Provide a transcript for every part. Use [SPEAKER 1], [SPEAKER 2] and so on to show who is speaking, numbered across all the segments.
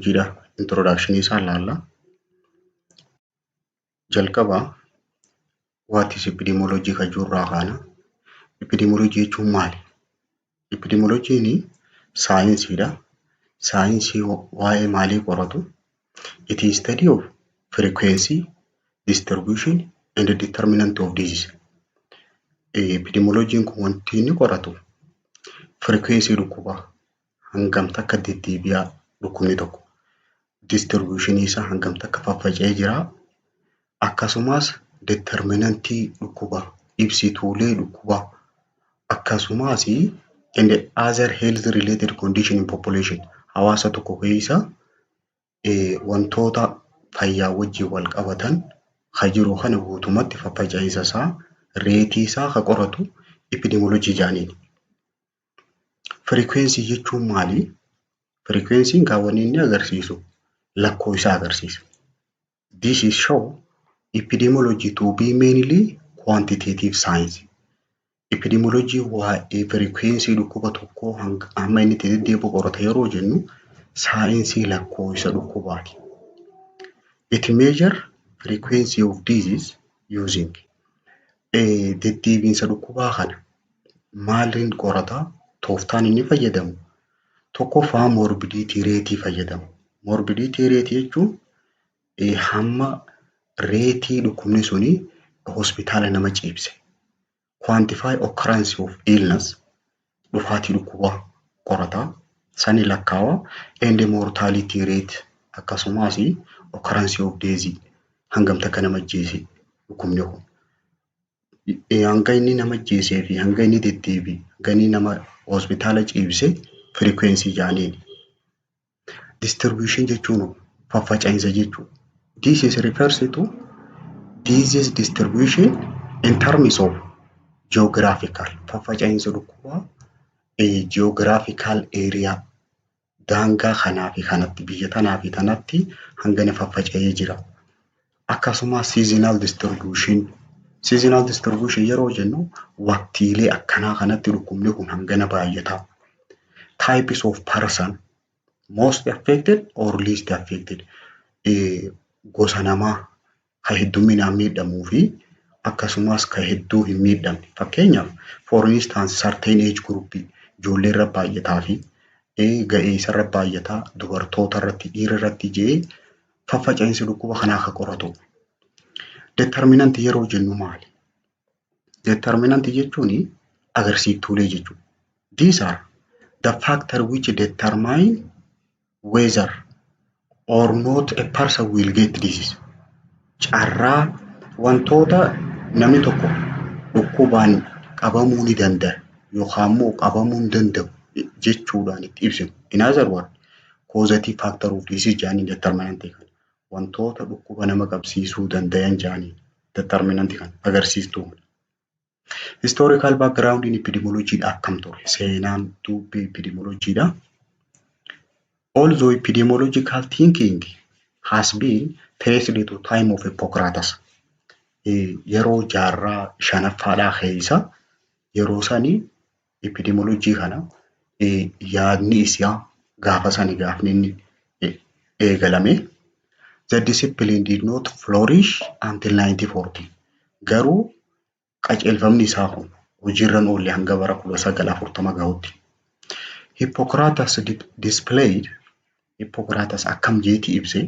[SPEAKER 1] epidemiology introduction isaa ilaalla. Jalqaba what is epidemiology kan jirraa kana. Epidemiology jechuun maali? Epidemiology saayinsiidha. Saayinsii waa'ee maalii qoratu? It is study of frequency, distribution and the determinant of disease. Epidemiology kun wanti inni qoratu frequency dhukkubaa hangam takka deddeebi'aa dhukkubni tokko, distribution isaa hangam takka faffaca'ee jira, akkasumas determinantii dhukkubaa, ibsituulee dhukkubaa, akkasumas and other health related condition in population. Hawaasa tokko keessa wantoota fayyaa wajjin wal qabatan kan jiru kana guutumatti faffaca'insa isaa, reetii isaa kan qoratu epidemiology jedhaniini. Frequency jechuun maali? Frequency kan inni agarsiisu lakkoo isaa agarsiisa. This is show epidemiology to be mainly quantitative science. Epidemiology waa'ee frequency dhukkuba tokkoo hamma inni deddeebi'u qorata yeroo jennu saayinsii lakkoo isa dhukkubaati. It measure frequency of disease using deddeebiinsa dhukkubaa kana maaliin qorata? Tooftaan inni fayyadamu tokkoffaa morbidity rate fayyadamu. Morbidity rate jechuun hamma reetii dhukkubni suni hospitaala nama ciibse. Quantify occurrence of illness dhufaatii dhukkubaa qorata. Sani lakkaawa and mortality rate akkasumas occurrence of death hangam takka nama ajjeese dhukkubni kun. Hanga inni nama ajjeesee fi hanga inni deddeebi'e hanga inni nama hospitaala ciibse frequency jedhaniini. Distribution jechuun faffaca'insa jechuudha. This is refers to disease distribution in terms of geographical faffaca'insa dhukkubaa geographical area daangaa kanaa fi kanatti biyya tanaa fi tanatti hangana faffaca'ee jira. Akkasumas seasonal distribution. Seasonal distribution yeroo jennu waqtiilee akkanaa kanatti dhukkubni kun hangana baay'ata. Types of person most affected or least affected. Gosa namaa kan hedduminaan miidhamuu fi akkasumas kan hedduu hin miidhamne. Fakkeenyaaf for instance certain age group ijoollee irra baay'ataa fi ga'eessa irra baay'ataa, dubartoota irratti, dhiira irratti jedhee faffaca'insi dhukkuba kanaa kan qoratu. Determinant yeroo jennu maali? Determinant jechuun agarsiiftuulee jechuudha. These are the factor which determine whether or not a person will get disease. Carraa wantoota namni tokko dhukkubaan qabamuu ni danda'a yookaan immoo qabamuu hin danda'u jechuudhaan itti ibsinu. In other words, causative factor of disease jedhanii determinantii kana. Wantoota dhukkuba nama qabsiisuu danda'an jedhanii determinantii kana agarsiistuu. Historical background in epidemiology akkam ture? Seenaan dubbii epidemiology dha. Although epidemiological thinking has been traced to time of Hippocrates. Yeroo jaarraa shanaffaadhaa keessa yeroo sanii epidemiology kana yaadni isaa gaafa sanii gaafni inni eegalame. The discipline did not flourish until 1940. Garuu qajeelfamni isaa kun hojiirran oolle hanga bara 1940 gahutti. Hippocrates displayed Hippocrates akkam jeeti ibse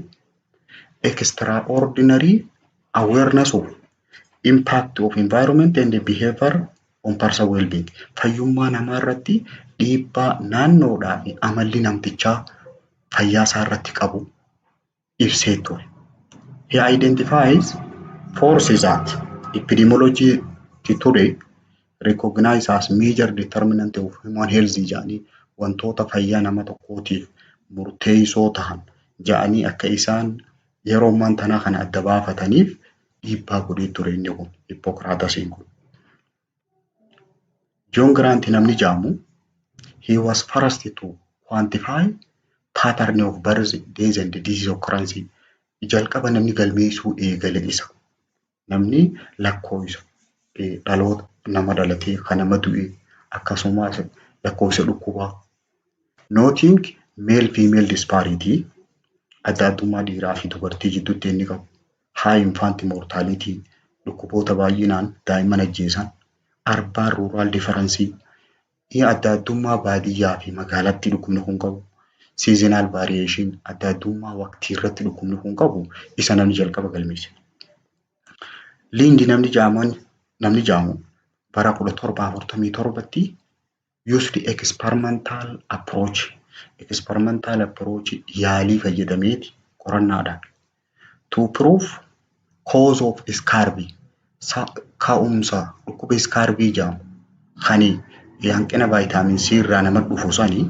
[SPEAKER 1] extraordinary awareness of impact of environment and behavior on personal well-being. Fayyummaa namaa irratti dhiibbaa naannoodhaa fi amalli namtichaa fayyaa isaa irratti qabu ibsee ture. He identifies forces that epidemiology today recognize as major determinant of human health jedhanii wantoota fayyaa nama tokkootiif murteessoo ta'an jedhanii akka isaan yeroo ammaan tanaa kana adda baafataniif dhiibbaa godhee ture inni kun Hippocratesiin kun. John Grant namni jedhamu he was first to quantify pattern of birth, death and disease occurrence. Jalqaba namni galmeessuu eegale isa. Namni lakkoofsa dhaloota nama dhalatee kan nama du'e akkasumas lakkoofsa dhukkubaa. Noting male female disparity adda addummaa dhiiraa fi dubartii gidduutti inni qabu. High infant mortality dhukkuboota baay'inaan daa'imman ajjeesan. Urban rural difference adda addummaa baadiyyaa fi magaalaatti dhukkubni kun qabu. Seasonal variation adda addummaa waqtii irratti dhukkubni kun qabu isa namni jalqaba galmeesse. Lindi namni jaamu bara 1747tti used experimental approach. Experimental approach yaalii fayyadameeti qorannaadhaan. To prove cause of scurvy ka'umsa dhukkuba scurvy jaamu kani hanqina vitamin C irraa nama dhufu sanii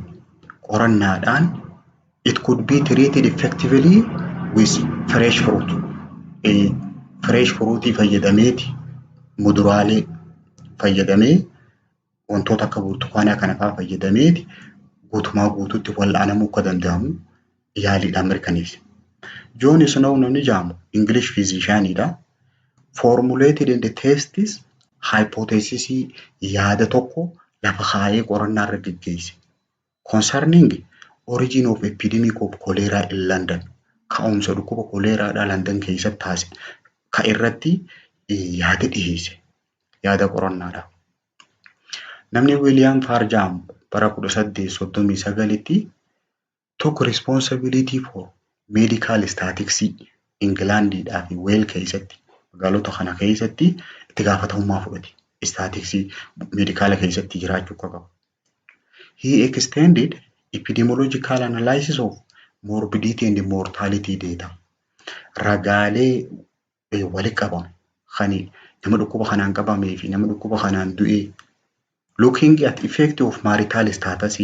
[SPEAKER 1] qorannaadhaan it could be treated effectively with fresh fruit. Fresh fruit fayyadameeti muduraalee fayyadamee wantoota akka burtukaanaa kana fa'aa fayyadameeti guutumaa guutuutti wal'aanamuu akka danda'amu yaaliidhaan mirkaneesse. John Snow namni jaamu English physicianidha. Formulated in the testis hypothesis yaada tokko lafa kaayee qorannaa irra gaggeesse. Concerning origin of epidemic of cholera in London. Ka'umsa dhukkuba koleeraadhaa London keessatti taasise. Ka irratti yaada dhiyeesse. Yaada qorannaadha. Namni William Farr jaamu bara 1839tti took responsibility for medical statistics Englandidhaa fi Wales keessatti magaalota kana keessatti itti gaafatamummaa fudhate. Statistics medikaala keessatti jiraachuu qabu. He extended epidemiological analysis of morbidity and mortality data. Ragaalee walitti qabame kani nama dhukkuba kanaan qabamee fi nama dhukkuba kanaan du'e. Looking at effect of marital status,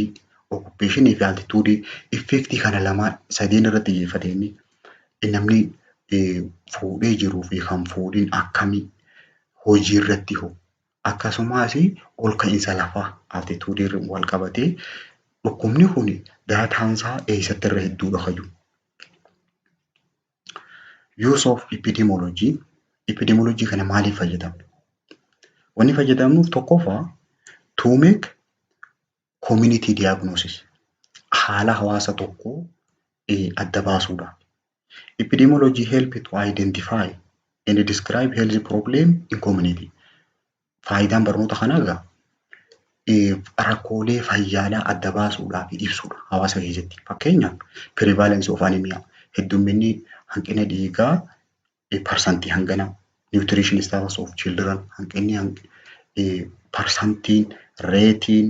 [SPEAKER 1] occupation fi altitude effect kana lama sadeen irratti xiyyeeffatanii namni fuudhee jiruu fi kan fuudhin akkamii hojii irratti hoo akkasumas ol ka'iinsa lafaa altitude wal qabatee dhukkubni kun daataansaa eessatti irra hedduudha kaju. Use of epidemiology. Epidemiology kana maaliif fayyadamna? Wanni fayyadamnuuf tokkoffaa to make community diagnosis. Haala hawaasa tokkoo adda baasuudha. Epidemiology help to identify and describe health problem in community. Faayidaan barnoota kanaa rakkoolee fayyaalaa adda baasuudhaa fi ibsuudha hawaasa keessatti. Fakkeenyaaf prevalence of anemia heddumminni hanqina dhiigaa parsantii hangana. Nutrition status of children hanqinni parsantiin reetiin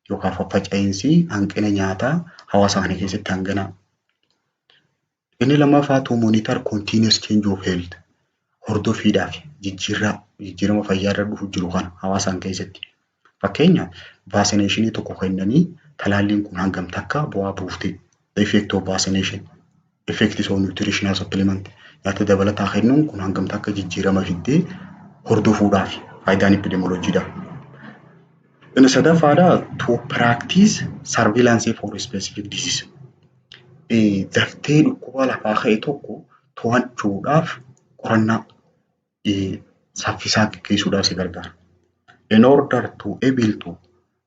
[SPEAKER 1] yookaan faffaca'insi hanqina nyaataa hawaasa kana keessatti hangana. Inni lammaffaa to monitor continuous change of health. Hordofiidhaaf jijjiirama fayyaa irra dhufu jiru kana hawaasaan keessatti. Fakkeenyaaf vaccination tokko kennanii talaalliin kun hangam takka bu'aa buufte. The effect of vaccination. Effects of nutritional supplement. Nyaata dabalataa kennuun kun hangam takka jijjiirama fiddee hordofuudhaaf faayidaan epidemiologiidha. Inni sadaffaadha to practice surveillance for specific disease. Daftee dhukkuba lafaa ka'e tokko to'achuudhaaf qorannaa saffisaa gaggeessuudhaaf si gargaara. In order to able to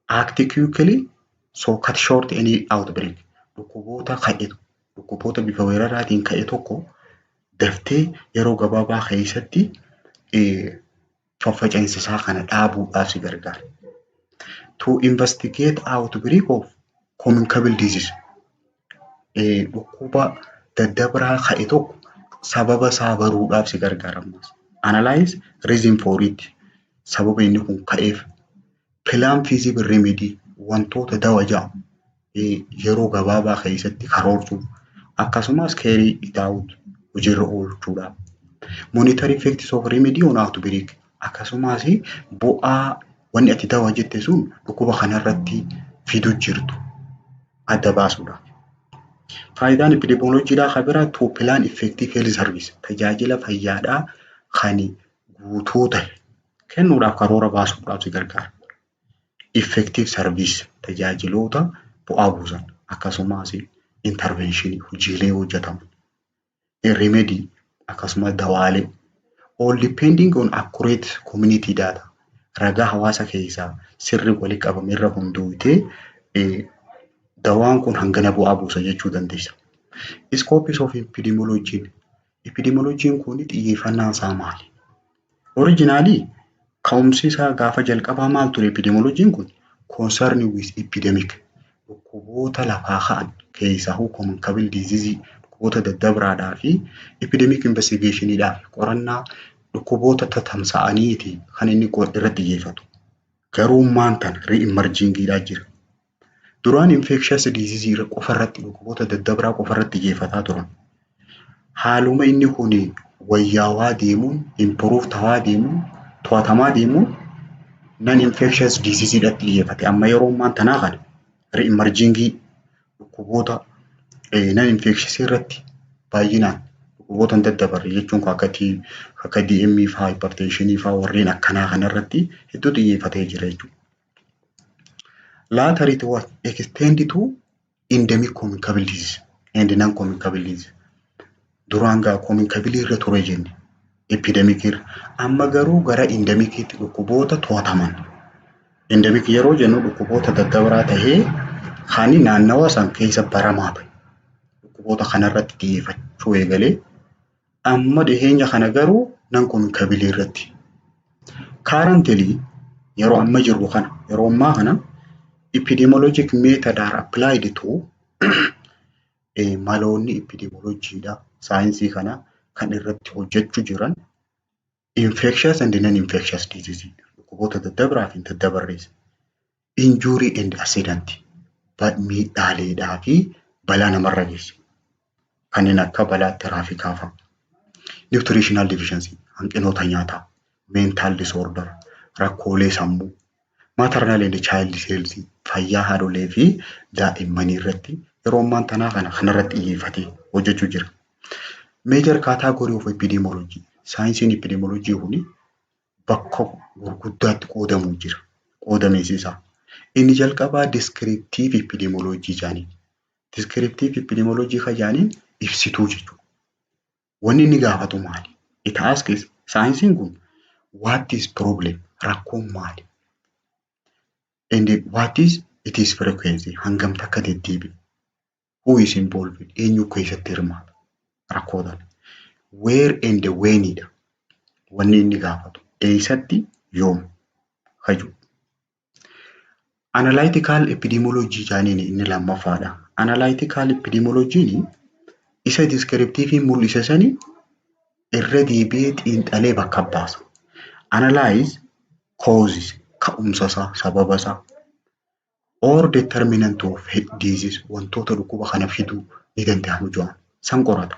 [SPEAKER 1] act quickly, so cut short any outbreak. Dhukkuboota bifa weeraraatiin ka'e tokko daftee yeroo gabaabaa keessatti faffaca'insa isaa kana dhaabuudhaaf si gargaara. To investigate outbreak of communicable disease. Dhukkuba daddabraa ka'e tokko sababa isaa baruudhaaf si gargaara. Analyze reason for it. Sababa inni kun ka'eef. Plan feasible remedy wantoota dawa jedhamu yeroo gabaabaa keessatti karoorsuu akkasumas carry it out hojiirra oolchuudhaaf. Monitor effects of remedy on outbreak akkasumas bu'aa wanni ati dawa jette sun dhukkuba kanarratti fiduu jirtu adda baasuudhaaf. Faayidaan epidemiologiidhaa kan biraa to plan effective health service tajaajila fayyaadhaa kan guutuu ta'e kennuudhaaf karoora baasuudhaaf si gargaara. Effective service tajaajiloota bu'aa buusan akkasumas intervention hojiilee hojjetamu. Remedy akkasumas dawaalee. All depending on accurate community data. Ragaa hawaasa keessaa sirri walitti qabame irra hundaa'ee dawaan kun hangana bu'aa buusa jechuu dandeessa. Scopes of epidemiology. Epidemiology kun xiyyeeffannaan isaa maali? Originally ka'umsi isaa gaafa jalqabaa maal ture epidemiology kun? Concern with epidemic. Dhukkuboota lafaa ka'an keessaa communicable disease dhukkuboota daddabraadhaa fi epidemic investigationidhaaf qorannaa dhukkuboota tatamsa'aniiti kan inni irratti xiyyeeffatu. Garuu maantan re-emergingidhaa jira. Duraan infectious disease qofarratti dhukkuboota daddabraa qofarratti xiyyeeffataa turan. Haaluma inni kun wayyaawaa deemuun, improve ta'aa deemuun, to'atamaa deemuun non infectious diseaseidhaatti xiyyeeffate. Amma yeroo ammaa tanaa kana re-emergingii dhukkuboota non infectious irratti baay'inaan dhukkuboota daddabarre jechuun akka DM fa'aa, hypertension fa'aa warreen akkanaa kanarratti hedduu xiyyeeffatee jira jechuudha. Later it was extended to endemic communicable disease and non-communicable disease. Duraan gaa communicable irra ture jenne epidemic irra. Amma garuu gara endemic'itti dhukkuboota to'ataman. Endemic yeroo jennu dhukkuboota daddabraa tahee kan naannawa san keessa baramaa ta'e. Dhukkuboota kanarratti xiyyeeffachuu eegalee amma dhiheenya kana garuu non-communicable irratti. Currently yeroo amma jirru kana yeroo ammaa kana epidemiologic method are applied to maloonni epidemiologyidha. Saayinsii kana kan irratti hojjechuu jiran infectious and non-infectious disease dhukkuboota daddabraa fi daddabarrees. Injury and accident miidhaaleedhaa fi balaa namarra geessu. Kanneen akka balaa tiraafikaa fa'a. Nutritional deficiency hanqinoota nyaataa, mental disorder, rakkoolee sammuu, maternal and child health fayyaa haadholee fi daa'immanii irratti yeroo ammaa tanaa kanarratti xiyyeeffatee hojjechuu jira. Major category of epidemiology. Saayinsiin epidemiology kuni bakka gurguddaatti qoodamuu jira. Qoodameessisaa. Inni jalqabaa descriptive epidemiology jaaniin. Descriptive epidemiology kan jaaniin ibsituu jechuudha. Wanni inni gaafatu maali? It asks saayinsiin kun what is problem? Rakkoon maali? And what is its frequency? Hangamta akka deddeebi'u. Who is involved? Eenyu keessatti hirmaata? Rakkootaan. Where and whenidha. Wanni inni gaafatu. Eessatti yoom? Haju. Analytical epidemiology jaaniin inni lammaffaadha. Analytical epidemiology isa descriptive mul'isa sanii irra deebi'ee xiinxalee bakka baasa. Analyze causes ka'umsasaa, sababasaa. Or determinant of disease wantoota dhukkuba kana fiduu ni danda'amu jedhan san qorata.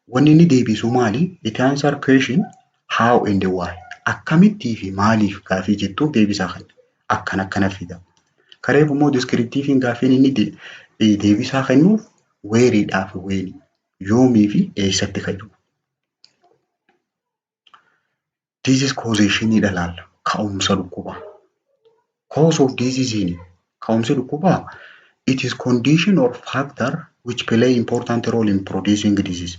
[SPEAKER 1] Wanni inni deebisu maali? It answer question how and why. Akkamittii fi maaliif gaafii jettuuf deebisaa kan akkana fida. Kareef immoo descriptive gaafiin inni deebisaa kennuuf where'dhaa fi when yoomii fi eessatti kan jiru. Disease causationidha laalla. Ka'umsa dhukkubaa. Cause of disease ka'umsi dhukkubaa it is condition or factor which play important role in producing disease.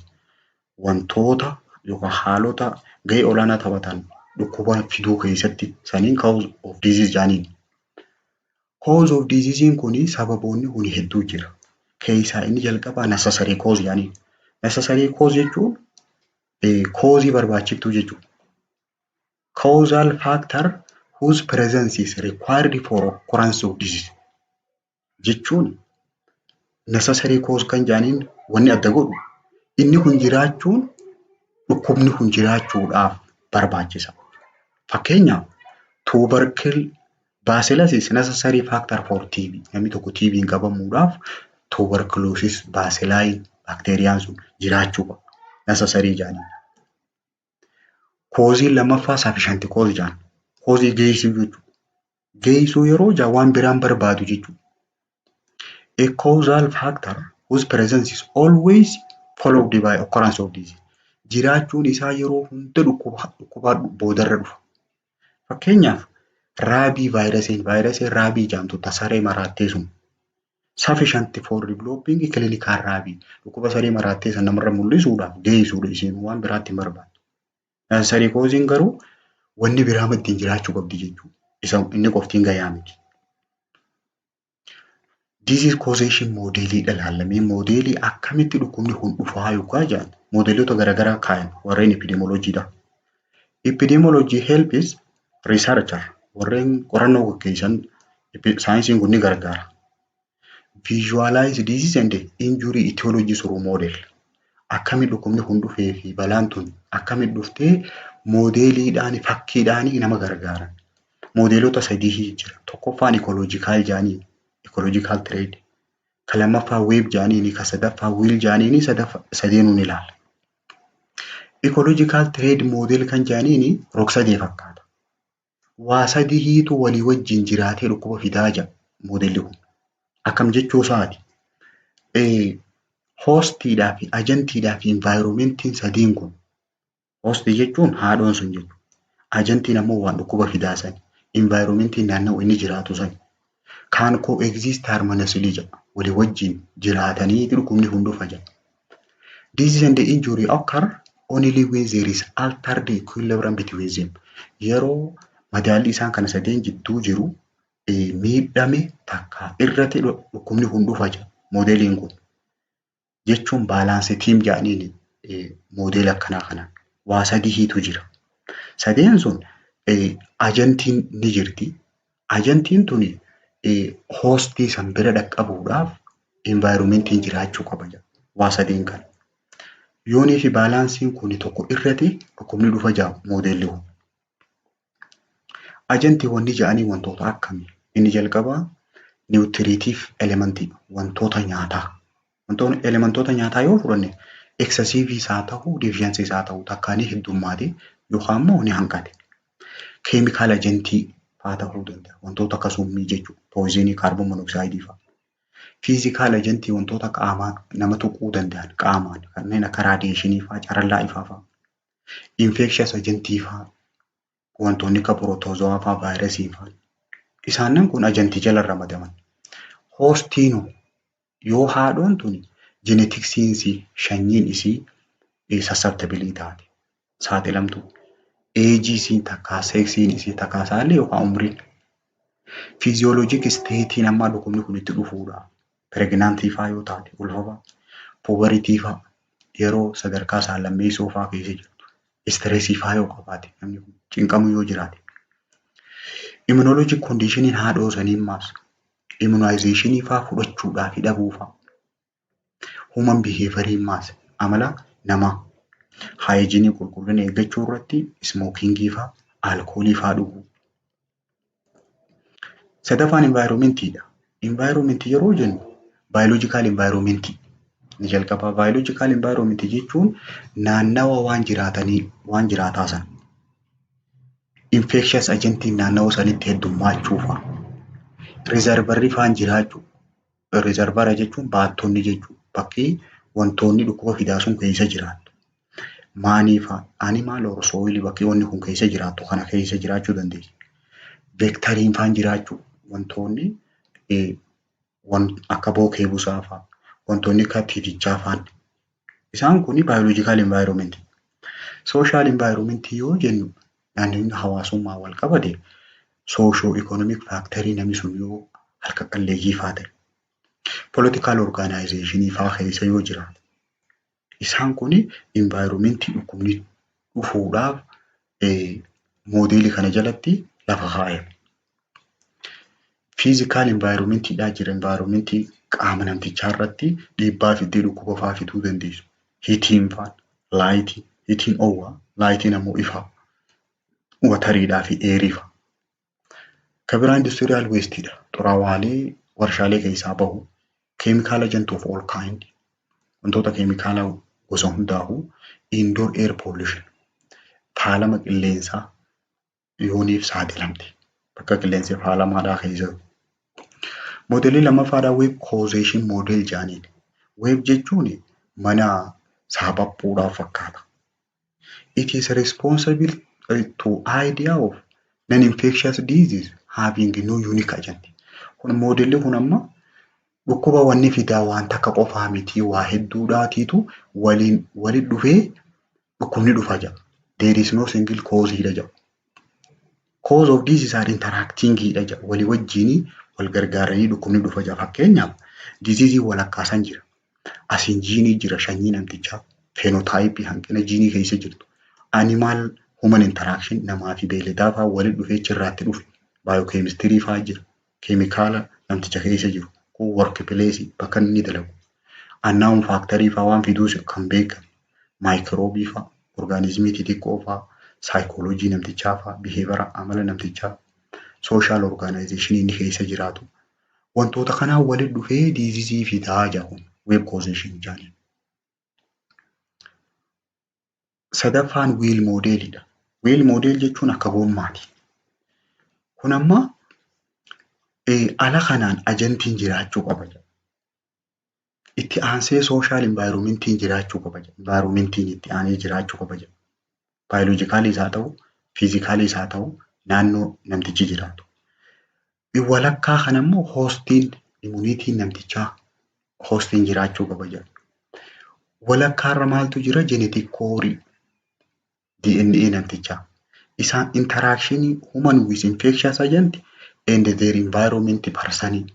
[SPEAKER 1] Wantoota yookaan haalota gahee olaanaa taphatan dhukkuba fiduu keessatti saniin cause of disease jaaniin. Cause of disease kuni sababoonni kuni hedduu jira. Keessaa inni jalqabaa necessary cause jaaniin. Necessary cause jechuun cause barbaachiftuu jechuudha. Causal factor whose presence is required for occurrence of disease. Jechuun necessary cause kan jaaniin wanni adda godhu inni kun jiraachuun dhukkubni kun jiraachuudhaaf barbaachisa. Fakkeenyaaf tubercle bacillus is necessary factor for TB. Namni tokko TB'n qabamuudhaaf tuberculosis bacilli bakteeriyaan sun jiraachuu qaba. Necessary jaaniin. Koozii lamaffaa sufficient cause jaan. Koozii geessuu jechuudha. Geessuu yeroo jaa waan biraan barbaadu jechuudha. A causal factor whose presence is always followed by occurrence of disease. Jiraachuun isaa yeroo hunda dhukkubaa boodarra dhufa. Fakkeenyaaf raabii vaayirasiin raabii jaamtu tasaree maraattee sun sufficient for developing clinical raabii dhukkuba saree maraattee san namarra mul'isuudhaaf geessuudha isheen waan biraatti hin barbaadu. Necessary cause'n garuu wanni biraa maddiin jiraachuu qabdi jechuudha. Isa inni qoftiin gayaa miti. Disease causation moodeliidha ilaallamee moodeelii akkamitti dhukkubni kun dhufaa yookaan jedhan moodeelota garaagaraa kaayan warreen epidemioloojiidha. Epidemiology helps researcher warreen qorannoo gaggeessan saayinsiin kun ni gargaara. Visualize disease and injury etiology through model. Akkamitti dhukkubni kun dhufee fi balaan tun akkamitti dhuftee moodeeliidhaan fakkiidhaan nama gargaara. Moodeelota sadii jira. Tokkoffaan ecological jaanii ecological trade. Kan lammaffaa web jaanii kan sadaffaa wheel jaanii sadeenuu ni ilaala. Ecological trade model kan jaanii rog-sadee fakkaata. Waa sadiitu walii wajjin jiraatee dhukkuba fidaa jira moodelli kun. Akkam jechuu isaati. Hostiidhaa fi ajantiidhaa fi environmentiin sadiin kun hostii jechuun haadhoon sun jechuudha. Ajantiin ammoo waan dhukkuba fidaa sani. Environmentiin naannoo inni jiraatu sani. Kan coexist harmoniously jedha. Walii wajjin jiraatanii dhukkubni kun dhufa jedha. Disease and injury occur only when there is altered equilibrium between them. Yeroo madaalli isaan kana sadeen jidduu jiru miidhame takka irratti dhukkubni kun dhufa jedha moodeliin kun. Jechuun baalaansii tiim jedhaniin moodeela akkanaa kanaan waa sadiitu jira. Sadeen sun ajantiin ni jirti. Ajantiin tuni hostii san bira dhaqqabuudhaaf environmentiin jiraachuu qaba jedha waa sadeen kana. Yoonii fi baalaansiin kun tokko irratti dhukkubni dhufa jedha moodeelli kun. Ajantiiwwan jedhanii wantoota akkamii? Inni jalqabaa niwutiriitiif elementii wantoota nyaataa. Wantoonni elementoota nyaataa yoo fudhanne eksesiiviis haa ta'uu deefiyansiis haa ta'uu takkaanii heddummaate yookaan immoo ni hanqate. Keemikaal ajantii fa'aa ta'uu danda'a. Wantoota akka summii jechuudha. Pooyizinii kaarboon monoksaayidii fa'aa. Fiizikaal ajantii wantoota qaamaa nama tuquu danda'an qaamaan kanneen akka raadiyeeshinii fa'aa carallaa ifaa fa'aa. Infekshiyas ajantii fa'aa wantoonni akka pirootozoaa fa'aa vaayirasii fa'aa. Isaannen kun ajantii jala ramadaman. Hoostiinuu yoo haadhoon tuni jenetiksiinsii sanyiin isii sassabtabilii taate saaxilamtu. Eejiisiin takkaa seeksiin isii takkaa saallee yookaan umriin. Fiiziyooloojik isteetiin amma dhukkubni kun itti dhufuudha. Pireeginaantii fa'aa yoo taate ulfa puubaritii fa'aa yeroo sadarkaa saallammeessoo fa'aa keessa jirtu. Istireesii fa'aa yoo qabaate namni kun cinqamu yoo jiraate. Immunoloojik kondiishiniin haadhoo sanii maas immunaayizeeshinii fa'aa fudhachuudhaa fi dhabuu fa'aa. Human biheevariin maas amala namaa. Haayijinii qulqullina eeggachuu irratti ismookingii fa'aa alkoolii fa'aa dhuguu. Sadaffaan envaayiroomantiidha. Envaayiroomantii yeroo jennu baayoloojikaal envaayiroomantii ni jalqabaa. Baayoloojikaal envaayiroomantii jechuun naannawa waan jiraataa sana. Infekshiyas ajantiin naannawa sanitti heddummaachuu fa'aa. Riizarvarii fa'aan jiraachuu. Riizarvara jechuun baattonni jechuudha. Bakkee wantoonni dhukkuba fidaa sun keessa jiraatu. Maanii fa'aa animaal or sooyilii bakkee wanni kun keessa jiraatu kana keessa jiraachuu dandeessi. Veektariin fa'aan jiraachuu wantoonni akka bookee busaa fa'aa wantoonni akka tiitichaa fa'aan isaan kun baayoloojikaal envaayiroomantii. Sooshaal envaayiroomantii yoo jennu naannoonni hawaasummaa wal qabate soosho ikoonomik faaktarii namni sun yoo harka qalleeyyii fa'aa ta'e. Politikaal orgaanaayizeeshinii fa'aa keessa yoo jiraate. Isaan kun envaayiroomantii dhukkubni dhufuudhaaf moodeelii kana jalatti lafa kaa'e. Fiizikaal envaayiroomantiidhaa jira. Envaayiroomantii qaama namtichaa irratti dhiibbaa fidee dhukkuba fa'aa fiduu dandeessu. Hiitiin fa'aa, laayitii, hiitiin oowwaa, laayitiin ammoo ifaa, watariidhaa fi eerii fa'aa. Kan biraa industiriyaal weestiidha. Xuraawaalee warshaalee keessaa bahu. Keemikaala ajantuuf ol kaa'inni. Wantoota keemikaala gosa hundaa'u indoor air pollution. Faalama qilleensaa yooniif saaxilamti. Bakka qilleensi faalamaadhaa keessa. Moodelii lammaffaadhaa weeb koozeeshin moodel jedhaniin. Weeb jechuun mana saapaphuudhaaf fakkaata. It is responsible to idea of non-infectious disease having no unique agent. Kun moodelli kun amma dhukkuba wanni fidaa waan takka qofaa miti waa hedduudhaatiitu waliin dhufee dhukkubni dhufa jedha. There is no single cause jedha. Cause of disease are interacting jedha. Walii wajjin wal gargaaranii dhukkubni dhufa jira. Fakkeenyaaf diziizii walakkaasan jira. Asiin jiinii jira sanyii namtichaa. Feenotaayipii hanqina jiinii keessa jirtu. Animaal human interaction namaa fi beeyladaa fa'aa waliin dhufee irraatti dhufe. Baayookeemistirii fa'aa jira. Keemikaala namticha keessa jiru. Kun workpileesii bakka inni dalagu. Annaawun faaktarii fa'aa waan fiduus kan beekamu. Maayikiroobii fa'aa, orgaanizimii xixiqqoo fa'aa, saayikooloojii namtichaa fa'aa, biheevara amala namtichaa, sooshaal orgaanayizeeshinii inni keessa jiraatu. Wantoota kanaan waliin dhufee diizizii fidaa jedhu weeb koozeeshin jedhanii. Sadaffaan wiil moodeelidha. Wiil moodeel jechuun akka gommaati. Kun amma ala kanaan ajantiin jiraachuu qaba. Itti aansee sooshaal envaayiroomentiin jiraachuu qaba. Envaayiroomentiin itti aanee jiraachuu qaba. Baayoloojikaaliis haa ta'u, fiizikaaliis haa ta'u, naannoo namtichi jiraatu. Walakkaa kana immoo hoostiin immuniitiin namtichaa hoostiin jiraachuu qaba. Walakkaarra maaltu jira? Jenetik koorii DNA namtichaa. Isaan interaakshinii human with infectious agent and their environment parsanii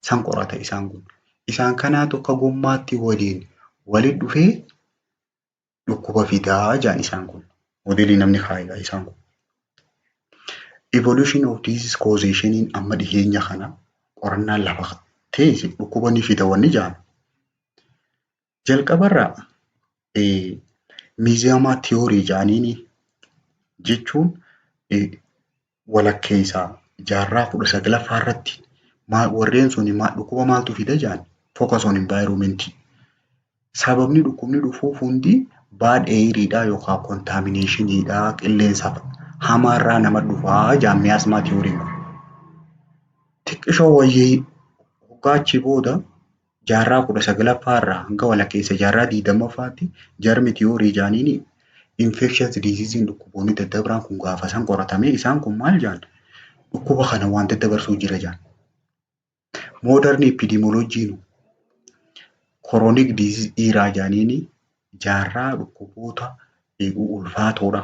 [SPEAKER 1] san qorata isaan kun. Isaan kanaatu akka gommaatti waliin dhufee dhukkuba fidaa jedhan isaan kun. Modeelii namni kaa'edha isaan kun. Evolution of disease causationiin amma dhiyeenya kana qorannaan lafa teesse dhukkuba ni fida wanni jedhama. Jalqabarraa miiziyamaa tiyoorii jedhaniini jechuun walakkeessaa jaarraa 19ffaa irratti warreen sun dhukkuba maaltu fida jedhan focus on environment. Sababni dhukkubni dhufuuf hundi bad airiidhaa yookaan contaminationidhaa qilleensa hamaarraa nama dhufaa jedhan miyaasmaa tiyoorii kun. Xiqqishoo wayyee hoggaachii booda jaarraa 19ffaa irraa hanga walakkeessa jaarraa 20ffaatti jarmi tiyoorii jedhaniini infectious diseasein dhukkuboonni daddabran kun gaafa san qoratamee isaan kun maal jedhan dhukkuba kana waan daddabarsuu jira jedhan. Modern epidemiologiin chronic disease dhiiraa jedhaniini jaarraa dhukkuboota ulfaatoodha.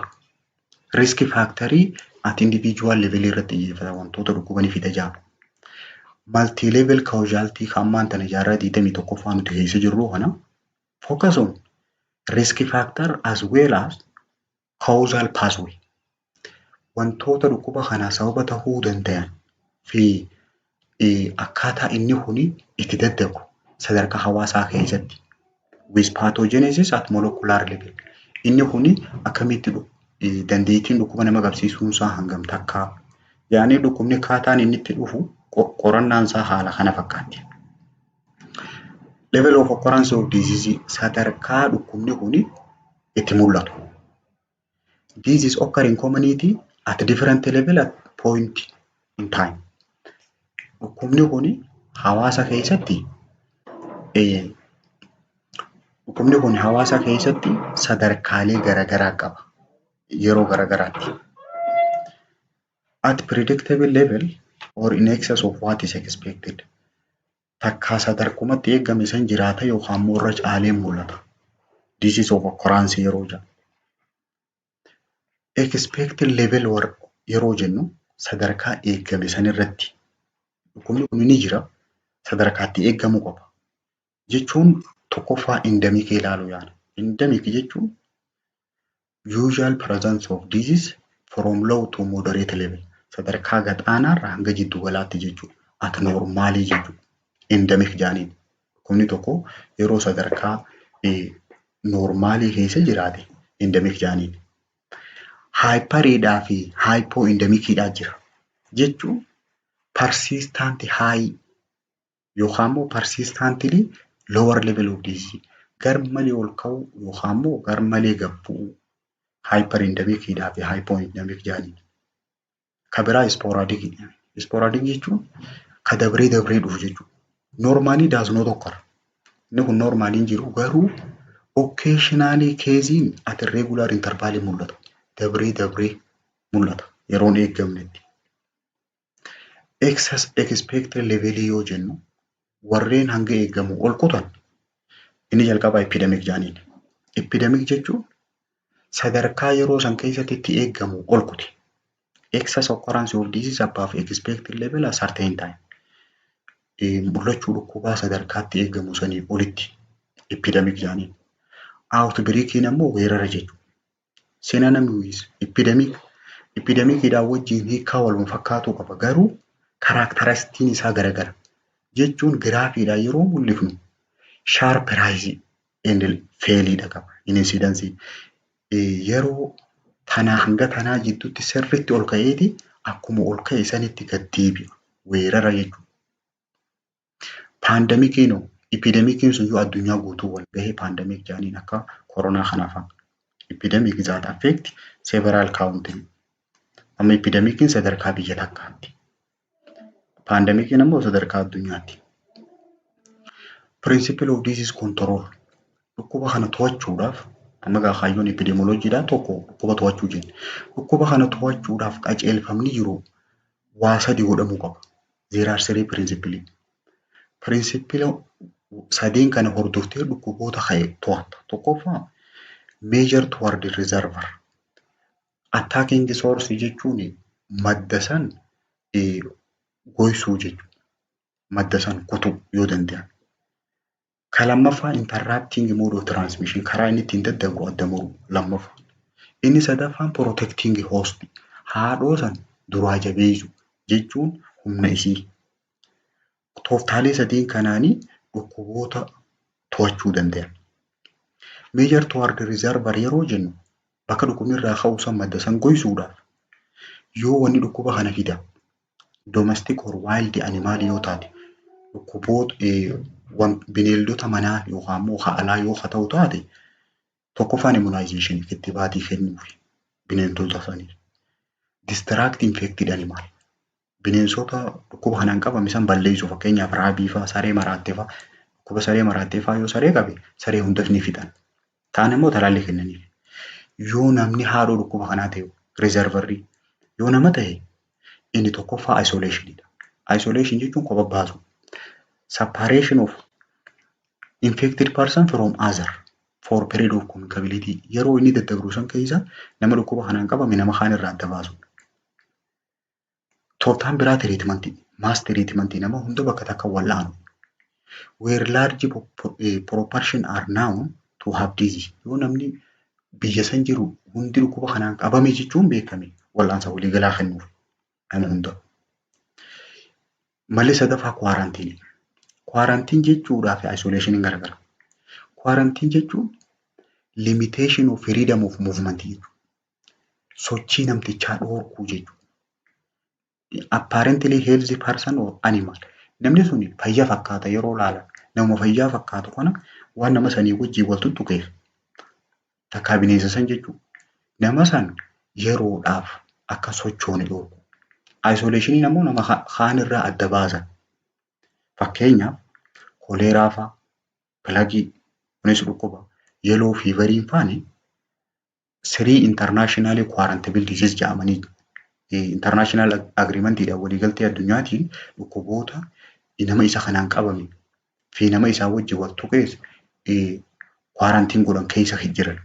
[SPEAKER 1] Risk factorii at individual level irratti xiyyeeffata wantoota dhukkuba fida jedhan. Multi level causality kan ammaan tana jaarraa 21ffaa nuti keessa jirru kana focus on risk factor as well as causal pathway. Wantoota dhukkuba kanaa sababa ta'uu danda'an fi akkaataa inni kuni itti daddabu sadarkaa hawaasaa keessatti. With pathogenesis at molecular level. Inni kuni akkamitti dandeettiin dhukkuba nama qabsiisuunsaa hangam takkaa. Yaani dhukkubni akkaataan inni itti dhufu qorannaansaa haala kana fakkaatti. Level of occurrence of disease sadarkaa dhukkubni kuni itti mul'atu. Disease occur in community at different level at point in time. Dhukkubni kuni hawaasa keessatti sadarkaalee garaagaraa qaba. Yeroo garaagaraatti. At predictable level or in excess of what is expected. Takkaa sadarkumatti eegame san jiraata yookaan immoo irra caalee mul'ata. Disease of occurrence yeroo jedhamu. Expected level yeroo jennu sadarkaa eegame san irratti dhukkubni kun ni jira sadarkaatti eegamuu qaba. Jechuun tokkoffaa endemic ilaaluu yaala. Endemic jechuun usual presence of disease from low to moderate level. Sadarkaa gadaanaarraa hanga jiddu galaatti jechuudha. At normaalii jechuudha. Endemic jedhaniin. Dhukkubni tokko yeroo sadarkaa normaalii keessa jiraate endemic jedhaniin. Hyperiidhaa fi hypoendemicidhaa jira. Jechuun persistent high yookaan immoo persistently lower level of disease. Gar malee ol ka'uu yookaan immoo gar malee gad bu'uu. Hyperendemicidhaa fi hypoendemic jedhaniin. Ka biraa sporadic. Sporadic jechuun ka dabree dhufu jechuudha. Normally does not occur. Inni kun normaaliin jiru garuu occasionally casein at regular interval mul'ata. Dabree mul'ata yeroon eeggamnetti. Excess expected level yoo jennu warreen hanga eeggamu ol kutan inni jalqaba epidemic jedhaniin. Epidemic jechuun sadarkaa yeroo san keessatti itti eeggamu ol kuti. Excess occurrence of disease above expected level at certain time. mul'achuu dhukkubaa sadarkaatti eegamu sanii olitti epidemic jedhaniin. Outbreakiin ammoo weerara jechuudha. Synonymous with epidemic. Epidemikiidhaan wajjin hiikaa waluma fakkaatu qaba garuu kaaraakteristiin isaa garagara. Jechuun giraafiidhaan yeroo mul'ifnu sharp rise and failidha qaba. Incidence yeroo tanaa hanga tanaa jidduutti sirriitti ol ka'eeti akkuma ol ka'e sanitti gad deebi'a. Weerara jechuudha. Paandemikiin epidemikiin sun yoo addunyaa guutuu wal gahee paandemik jedhaniin akka koronaa kanaaf epidemic that affect several country. Amma epidemikiin sadarkaa biyya takkaatti. Paandemikiin ammoo sadarkaa addunyaatti. Principle of disease control. Dhukkuba kana to'achuudhaaf amma kaayyoon epidemioloojiidhaan tokko dhukkuba to'achuu jenna. Dhukkuba kana to'achuudhaaf qajeelfamni jiru waa sadi godhamuu qaba. There are three principles. Principle sadeen kana hordoftee dhukkuboota to'atta. Tokkoffaa measure toward the reservoir. Attacking source jechuun madda san goysuu jechuudha. Madda san kutuu yoo danda'an. Ka lammaffaa interrupting mode of transmission karaa inni ittiin daddarbu adda muruu lammaffaa. Inni sadaffaan protecting host haadhoo san duraa jabeessu jechuun humna isii. Tooftaalee sadeen kanaanii dhukkuboota to'achuu danda'an. Measure toward the reservoir yeroo jennu bakka dhukkubni irraa ka'uu san madda san goysuudhaaf yoo wanni dhukkuba kana fida domestic or wild animal yoo taate dhukkuboota bineeldota manaa yookaan immoo alaa yoo ta'u taate tokkoffaan immunization ittibaatii kennuuf bineeldota sanii. Distract infected animal bineensota dhukkuba kanaan qabame san balleessu fakkeenyaaf raabii fa'aa saree maraattee fa'aa dhukkuba saree maraattee fa'aa yoo saree qabe saree hundas ni fixan. Ta'an immoo talaallii kennaniif. Yoo namni haadhoo dhukkuba kanaa ta'e reservarrii yoo nama ta'e inni tokkoffaa isolationidha. Isolation jechuun kophaa baasu. Separation of infected person from other for period of communicability yeroo inni daddabru san keessa nama dhukkuba kanaan qabame nama kaan irraa adda baasu. Tooftaan biraa treatment mass treatment nama hunda bakka takka wal'aanu. Where large proportion are known to have disease yoo namni biyya san jiru hundi dhukkuba kanaan qabame jechuun beekame wal'aansa waliigalaa kennuuf nama hunda. Malli sadaffaa kwaaraantiinii. Kwaaraantiin jechuudhaa fi isolationiin garagara. Kwaaraantiin jechuun limitation of freedom of movement jechuudha. Sochii namtichaa dhoorkuu jechuudha. Apparently healthy person or animal. Namni sun fayyaa fakkaata yeroo laalan nama fayyaa fakkaatu kana waan nama sanii wajjin wal tuttuqeef takkaa bineensa san jechuudha. Nama san yeroodhaaf akka sochoone dhoorku. Isolationiin ammoo nama kaan irraa adda baasan. Fakkeenyaaf koleeraa fa'aa, pilagii, kunis dhukkuba, yellow feveriin fa'aani three international quarantable disease jedhamanii international agreementiidhaan waliigaltee addunyaatiin dhukkuboota nama isa kanaan qabame fi nama isaa wajjin wal tuqees kwaarantiin godhan keessa jiran.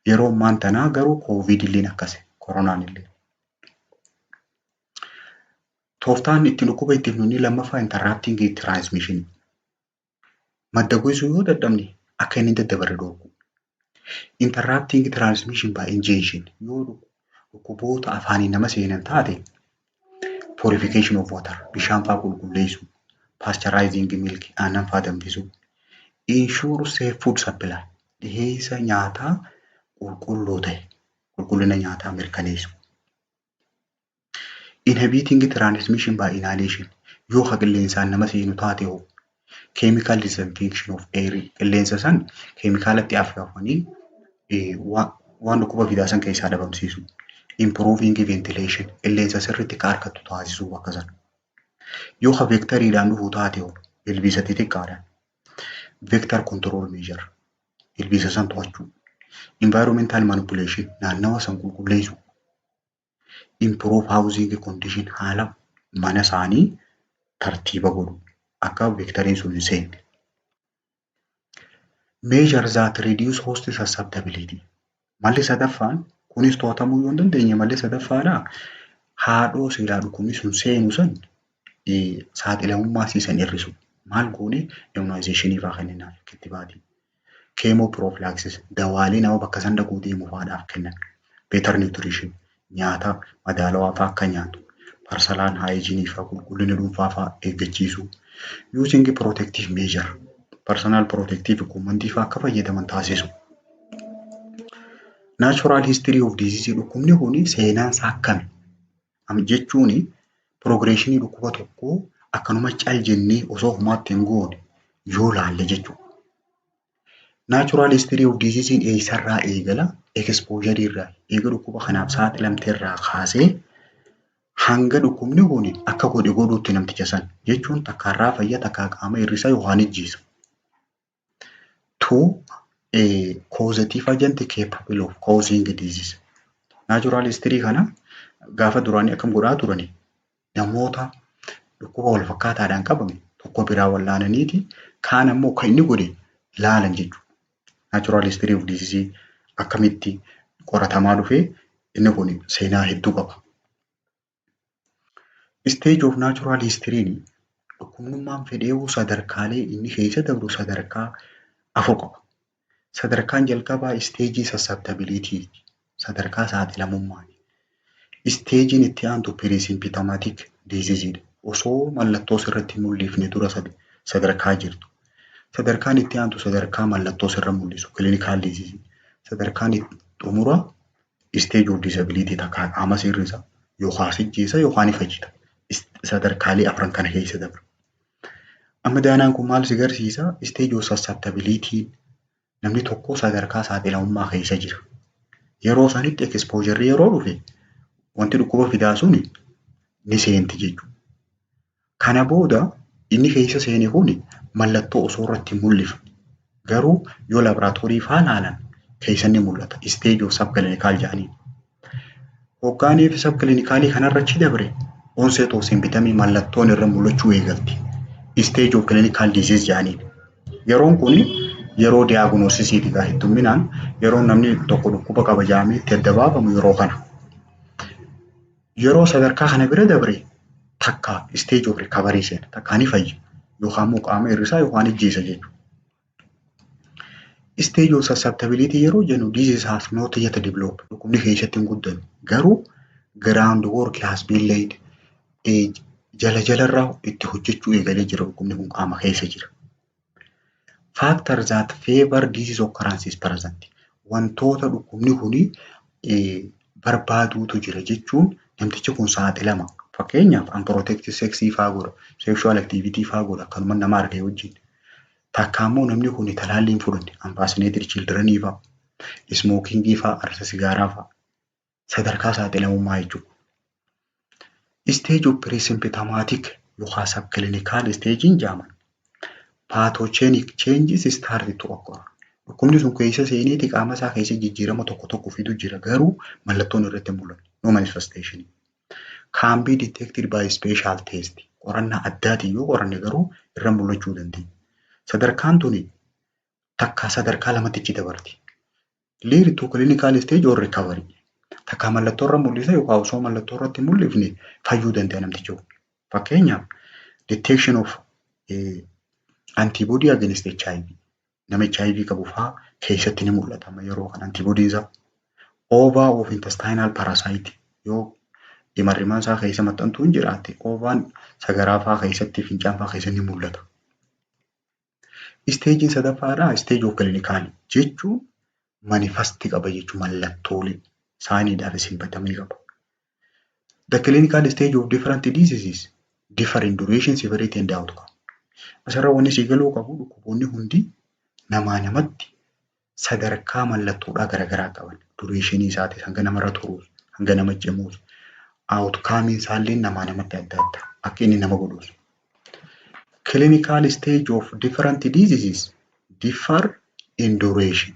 [SPEAKER 1] Yeroo ammaan tanaa garuu COVID illeen akkasi, koronaan illee. Tooftaan itti dhukkuba ittiin nuyi lammaffaa interrupting transmission. Madda goysuu yoo dadhabne akka inni daddabarre dhoorku. Interrupting transmission by injection yoo dhukkuboota afaaniin nama seenan taate purification of water bishaan fa'aa qulqulleessu, pasteurizing milk aannan fa'aa danfisuu, ensure safe food supply dhiheessa nyaataa qulqulluu ta'e qulqullina nyaataa mirkaneessu. Inhibiting transmission by inhalation yoo qilleensaan nama seenu taate hoo chemical disinfection of air qilleensa san keemikaalatti afyaafanii waan dhukkuba fidaa san keessaa dhabamsiisu. Improving ventilation qilleensa sirriitti akka harkattu taasisuu akka sana. Yoo veektoriidhaan dhufuu taate hoo ilbiisa xixiqqaadhaan vector control measure ilbiisa san to'achuu. Environmental manipulation naannawa san qulqulleessu. Improve housing condition haala mana isaanii tartiiba godhu akka veektoriin sun hin seenne. Measure that reduce host susceptibility. Malli sadaffaan kunis to'atamuu yoo hin dandeenye malli sadaffaadhaa haadhoo silaa dhukkubni sun seenu san saaxilamummaa siisan hir'isu. Maal goone immunaayizeeshinii fa'aa kenninaaf kittibaatii. Keemoopiroofilaaksiis dawaalee nama bakka san dhaquu deemu fa'aadhaaf kennan. Beetar niwutiriishin nyaata madaalawaa fa'aa akka nyaatu. Parsalaan haayijiinii fa'aa qulqullina dhuunfaa fa'aa eeggachiisuu. Yuuzingi pirootektiif meejar parsonaal pirootektiif ikuumantii fa'aa akka fayyadaman taasisu. Naachuraal histirii of diizizii dhukkubni kun seenaan isaa akkami? Jechuun piroogireeshinii dhukkuba tokkoo akkanuma cal jennee osoo homaatti hin goone yoo laalle jechuudha. Naachuraal histirii of diiziziin eessarraa eegala? Ekspoozharii irraa eega dhukkuba kanaaf saaxilamte irraa kaasee hanga dhukkubni kun akka godhe godhuutti namticha san jechuun takkaarraa fayya takkaa qaama hir'isa yookaan ijjiisa. Causative agent capable of causing disease. Natural history kana gaafa duraanii akkam godhaa turani namoota dhukkuba wal fakkaataadhaan qabame tokko biraa wallaananiiti kaan ammoo kan inni godhe laalan jechuudha. Natural history of disease akkamitti qoratamaa dhufee inni kun seenaa hedduu qaba. Stage of natural history dhukkubnummaan fedheewuu sadarkaalee inni keessa dabru sadarkaa afur qaba. Sadarkaan jalqabaa isteejii susceptibility sadarkaa saaxilamummaati. Isteejiin itti aantu pre-symptomatic disease osoo mallattoo sirratti mul'ifne dura sadarkaa jirtu. Sadarkaan itti aantu sadarkaa mallattoo sirra mul'isu clinical disease. Sadarkaan xumura stage of disability takkaa qaama sirrisa yookaan ijjeessa yookaan ifajjita. Sadarkaalee afran kana keessa dabra. Amma daanaan kun maal si agarsiisa? Stage of susceptibility namni tokko sadarkaa saaxilamummaa keessa jira. Yeroo sanitti exposure yeroo dhufe wanti dhukkuba fidaa sun ni seenti jechuudha. Kana booda inni keessa seene kun mallattoo osoo irratti mul'ifne garuu yoo laaboraatoorii fa'aa laalan keessa ni mul'ata. Stage of subclinical jedhanii. Hoggaanii fi subclinicalii kanarra achi dabre onset of symptoms mallattoon irra mul'achuu eegalti. Stage of clinical disease jedhanii. Yeroon kun yeroo diagnosisiiti gaa hedduminaan yeroo namni tokko dhukkuba qaba jedhamee itti adda baafamu yeroo kana. Yeroo sadarkaa kana bira dabre takka stage of recovery seena takka ni fayya yookaan immoo qaama hir'isaa yookaan ijjeessa jechuudha. Stage of susceptibility yeroo jennu disease has not yet developed dhukkubni keessatti hin guddanne garuu ground work has been laid jalarraa itti hojjechuu eegalee jira dhukkubni kun qaama keessa jira. Factors that favor disease occurrence is present. Wantoota dhukkubni kun barbaaduutu jira jechuun namtichi kun saaxilama. Fakkeenyaaf unprotected sexii fa'aa godha, sexual activity fa'aa godha akkanuma nama argee wajjin. Takka immoo namni kun talaallii hin fudhanne unvaccinated children fa'aa, smoking fa'aa, aarsa sigaaraa fa'aa sadarkaa saaxilamummaa jechuudha. Stage of pre-symptomatic yookaan subclinical stagein jedhaman. Pathogenic changes start to occur. Dhukkubni sun keessa seeneeti qaama isaa keessa jijjiirama tokko tokko fidu jira garuu mallattoon irratti mul'atu. No manifestation. Can be detected by special test. Qorannaa addaatiin yoo qoranne garuu irra mul'achuu dandeenya. Sadarkaan tuni takka sadarkaa lamatti ichi dabarti. Lead to clinical stage or recovery. Takka mallattoo irra mul'isa yookaan osoo mallattoo irratti mul'ifne fayyuu danda'a namtichi. Fakkeenyaaf detection of antibody against HIV. Nama HIV qabu fa'aa keessatti ni mul'ata yeroo kan antibodiin isaa. Ova of intestinal parasite yoo dhimarrimaan isaa keessa maxxantuu hin jiraatte ovaan sagaraa fa'aa keessatti fincaan fa'aa keessatti ni mul'ata. Isteejiin sadaffaadhaa stage of clinical jechuun manifestii qaba jechuun mallattoolee saayiniidhaan simbatamii qaba. The clinical stage of different diseases differ in duration, severity and outcome. Asirra wanni si galuu qabu dhukkuboonni hundi namaa namatti sadarkaa mallattoodhaa garaagaraa qaban. Dureeshinii isaatii hanga namarra turuus, hanga nama cimuus, outcome isaallee namaa namatti adda adda akka inni nama godhuus. Clinical stage of different diseases differ in duration,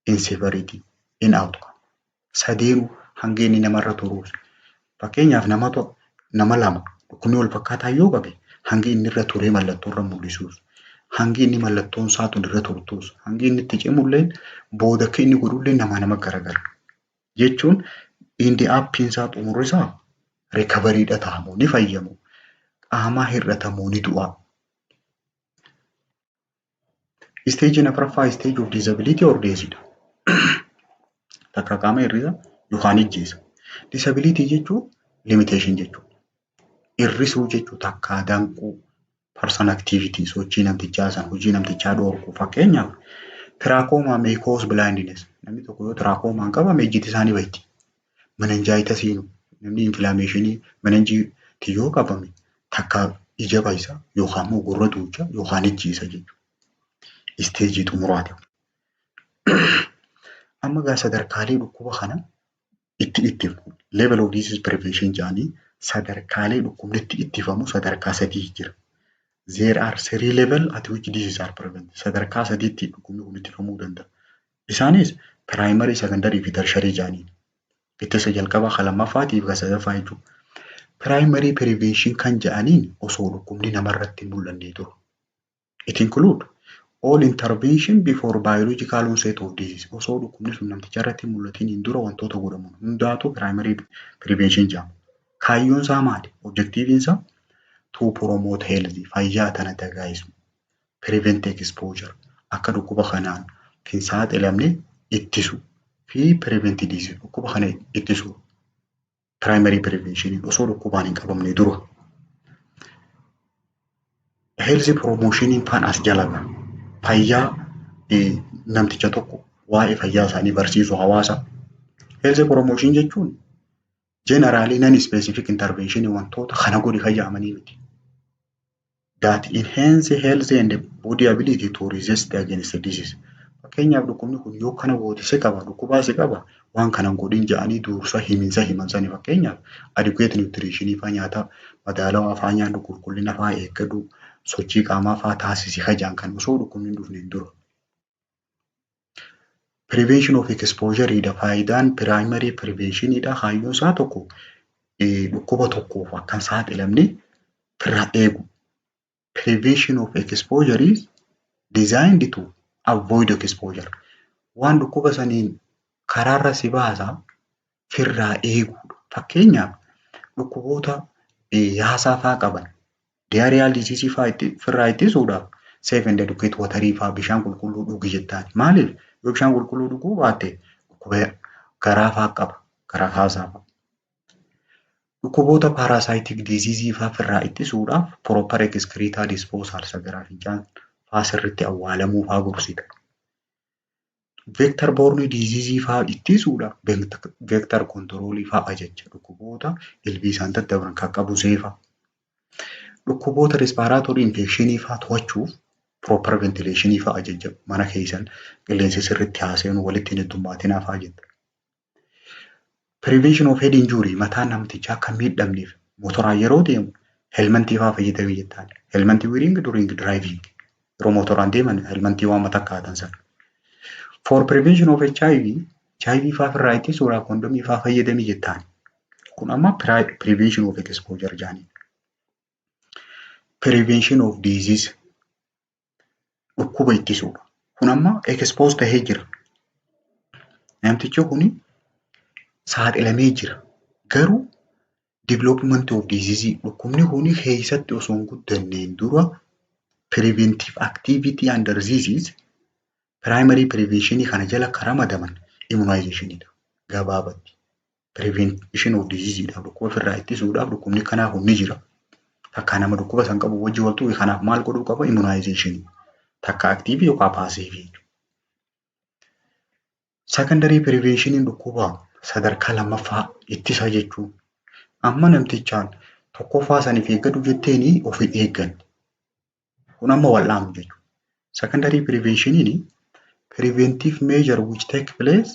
[SPEAKER 1] in severity, in outcome. Sadeenu hanga inni namarra turuus. Fakkeenyaaf nama lama dhukkubni wal fakkaataa yoo qabe hangi inni irra turee mallattoo irra mul'isuus. Hangi inni mallattoon isaatu irra turtuus. Hangi inni itti cimulleen booda akka inni godhullee nama garagara. Jechuun indi appiin isaa xumurri isaa recoveryidha ta'amu ni fayyamu. qaamaa hir'atamuu ni du'a. Isteejiin afuraffaa stage of disability or deathidha. Takka qaama hir'isa yookaan ajjeesa. Disability jechuun limitation jechuudha. Hir'isuu jechuudha takka danquu person activity sochii namtichaa san hojii namtichaa dhorku. Fakkeenyaaf tiraakooma may cause blindness. Namni tokko yoo tiraakooma qabame ijji isaa ni baddi. Menenjaayita siinu namni infilaameeshinii menenjiitii yoo qabame takka ija basa yookaan immoo gurra duucha yookaan ajjeesa jechuudha. Isteejii xumuraati. Amma gaa sadarkaalee dhukkuba kana itti ittifamu level of disease prevention jedhanii sadarkaalee dhukkubni itti ittifamu sadarkaa sadii jira. There are three level at which diseases are prevented. Sadarkaa sadiitti dhukkubni kun ittifamuu danda'a. Isaanis primary, secondary fi tertiary jedhanii. Ittisa jalqabaa kan lammaffaatiif kan sadaffaa jechuudha. Primary prevention kan jedhaniin osoo dhukkubni namarratti hin mul'annee ture. It include all intervention before biological onset of disease. Osoo dhukkubni sun namticha irratti mul'atiin dura wantoota godhaman hundaatu primary prevention jedhama. Kaayyoon isaa maali? Objectiviin isaa to promote health, fayyaa tana dagaagisu, prevent exposure, akka dhukkuba kanaan hin saaxilamne ittisu fi prevent disease, dhukkuba kana ittisu. Primary prevention osoo dhukkubaan hin qabamne dura. Health promotion faan as jalaga. Fayyaa namticha tokko waa'ee fayyaa isaanii barsiisu hawaasa. Health promotion jechuun generally non-specific intervention wantoota kana godhi fayyamanii miti. That enhance health and body ability to resist against disease. Fakkeenyaaf dhukkubni kun yoo kana goote qaba, dhukkubaa si qaba, waan kana godhin jedhanii dursa himinsa himansanii fakkeenyaaf adequate nutrition faa nyaata madaalawaa faa nyaannu qulqullina faa eeggatu sochii qaamaa faa taasisi hajaan kan osoo dhukkubni hin dhufneen dura. Prevention of exposure dha faayidaan primary prevention dha kaayyoon isaa tokko dhukkuba tokkoof akka hin saaxilamne irraa eegu. Prevention of exposure is designed to avoid exposure. Waan dhukkuba saniin karaarra si baasa firraa eeguudha. Fakkeenyaaf dhukkuboota yaasaa faa qaban diarrheal disease faa firraa ittisuudhaaf safe and adequate waterii faa bishaan qulqulluu dhugi jettaan. Maaliif yoo bishaan qulqulluu dhuguu baatte dhukkuba garaa faa qaba, garaa kaasaa faa. Dhukkuboota parasitic disease faa firraa ittisuudhaaf proper excreta disposal sagaraa fincaan faa sirriitti awwaalamuu faa gorsita. Vector borne disease faa ittisuudhaaf vector control faa ajaja dhukkuboota ilbiisaan daddabaran kan qabu seefa. Dhukkuboota respiratory infection faa to'achuuf proper ventilation faa ajaja mana keessan qilleensi sirriitti haaseenu walitti hin heddummaatinaa faa jetta. Prevention of head injury mataan namtichaa akka miidhamneef motoraan yeroo deemu helmantii faa fayyadamee jettaan. Helmantii wearing during driving yeroo motoraan deeman helmantii waan mataa kaa'atan sana. For prevention of HIV faa firraa ittisuudhaaf kondomii faa fayyadamee jettaan. Kun amma prevention of exposure jedhanii. Prevention of disease dhukkuba ittisuudha. Kun amma expose tahee jira. Namtichi kuni saaxilamee jira. Garuu development of disease dhukkubni kuni keessatti osoo hin guddanneen dura preventive activity under disease primary prevention kana jala ramadaman immunization dha. Gabaabatti prevention of disease dha dhukkuba firraa ittisuudhaaf dhukkubni kanaa kun ni jira. Takka nama dhukkuba san qabu wajji waltu kanaaf maal godhuu qaba immunization. Takka active yookaan passive. Secondary prevention dhukkuba sadarkaa lammaffaa ittisa jechuun amma namtichaan tokkoffaa saniif eeggatu jetteeni ofii eeggan. Kun amma wal'aanu jechuudha. Secondary prevention preventive measure which take place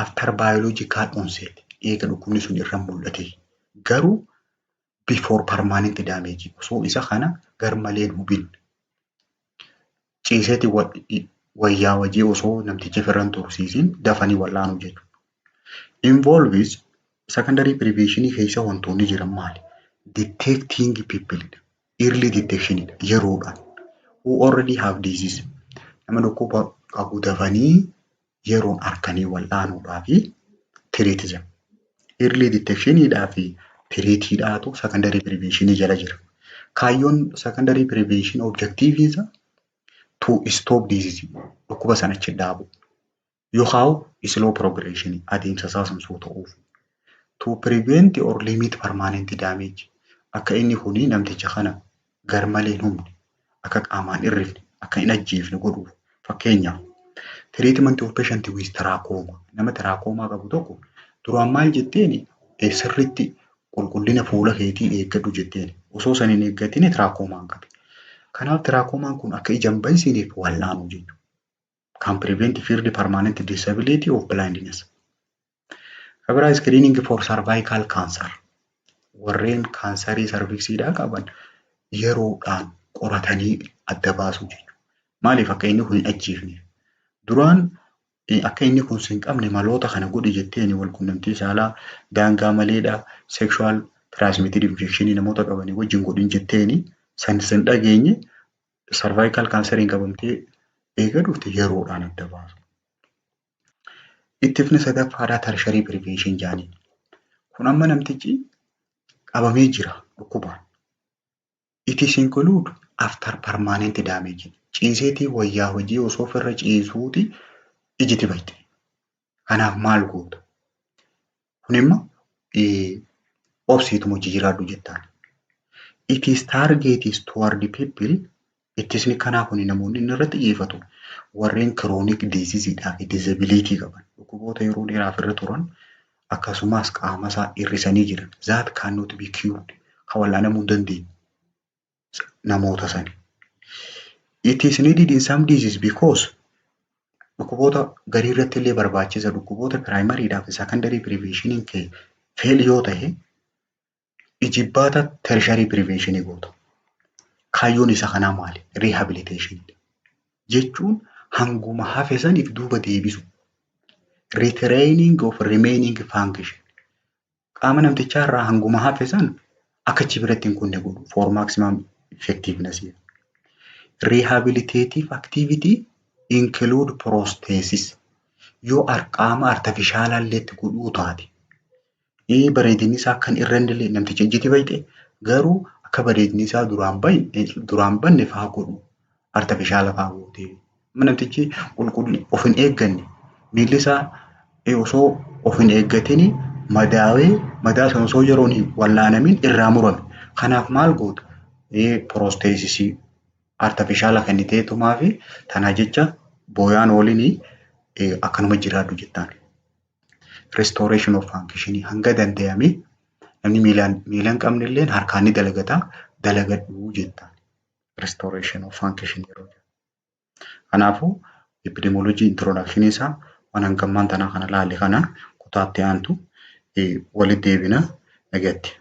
[SPEAKER 1] after biological onset. Eega dhukkubni sun irra mul'ate. Garuu before permanent damage. Osoo isa kana garmalee hubin. Ciiseeti wayyaa wajii osoo namticha firran tursiisin dafanii wal'aanu jechuudha. Involves secondary prevention keessa wantoonni jiran maali? Detecting people early detection yeroodhaan who already have disease nama dhukkuba qabu dafanii yeroon arkanii wal'aanuudhaa fi treatism. Early detection dhaa fi treatiidhaatu secondary prevention jala jira. Kaayyoon secondary prevention objective isa to stop disease dhukkuba sana achi dhaabu yookaan slow progression adeemsa isaa samsuu ta'uuf to prevent or limit permanent damage akka inni kuni namticha kana garmalee hin humne akka qaamaan irrifne akka hin ajjeefne godhuuf fakkeenyaaf treatment of patient with trachoma nama trachoma qabu tokko duraan maal jetteeni sirriitti qulqullina fuula keetii eeggadhu jetteeni osoo san hin eeggatiin traakomaan qabe. Kanaaf traakomaan kun akka ija hin bansineef wallaanuu jechuudha. Can prevent further permanent disability of blindness. Kabira screening for cervical cancer. Warreen kaansarii sarviksiidhaa qaban yeroodhaan qoratanii adda baasuu jechuudha. Maaliif akka inni kun hin ajjeefneef? Duraan akka inni kun hin qabne maloota kana godhi jetteeni walqunnamtii saalaa daangaa maleedhaa sexual transmitted infection namoota qabanii wajjin godhin jetteeni san dhageenye cervical canceriin qabamtee eega dhufte yeroodhaan adda baasu. Ittifni sadaffaadhaa tertiary prevention jaaniin. Kun amma namtichi qabamee jira dhukkubaan. It is include after permanent damage. Ciiseetii wayyaa hojii osoo ofirra ciisuuti ijiti baay'ee. Kanaaf maal goota? Kun immoo obsiituma hojii jiraadhu jettaan. It is targeted toward the people. Ittisni kanaa kun namoonni inni irratti xiyyeeffatu warreen chronic diseaseedhaa fi disability qaban dhukkuboota yeroo dheeraaf irra turan akkasumas qaama isaa hir'isanii jiran that cannot be cured kan wallaanamuu hin dandeenye namoota sani. It is needed in some diseases because dhukkuboota garii irratti illee barbaachisa dhukkuboota primariidhaa fi secondary preventioniin kee fail yoo ta'e ijibbaata tertiary preventionii goota. Kaayyoon isa kanaa maali? Rehabilitation jechuun hanguma hafe saniif duuba deebisu. Retraining of remaining function. Qaama namtichaa irraa hanguma hafe san akka achi biratti hin kunne godhu for maximum effectiveness. Rehabilitative activity include prosthesis. Yoo qaama artifishaalaallee itti godhuu taate. Bareedinni isaa kan irra hin illee namticha ijiti baay'ee garuu akka bareedinni isaa duraan banne fa'aa godhu artifishaala fa'aa gootee namtichi qulqulli of hin eegganne miilli isaa osoo of hin eeggatiin madaawee madaa sana osoo yeroon hin wallaanamin irraa murame. Kanaaf maal goota? Prostheesisii artifishaala kenniteetumaa fi tanaa jecha booyaan ooliin akkanuma jiraadhu jettaan. Restoration of function hanga danda'ame namni miilaan qabne illee harkaan ni dalagadhu jettaan. Restoration of function yeroo jedhu. Kanaafuu epidemiology introduction isaa waan hangammaan tanaa kana laalle kana kutaatti aantu walitti deebina nagatti.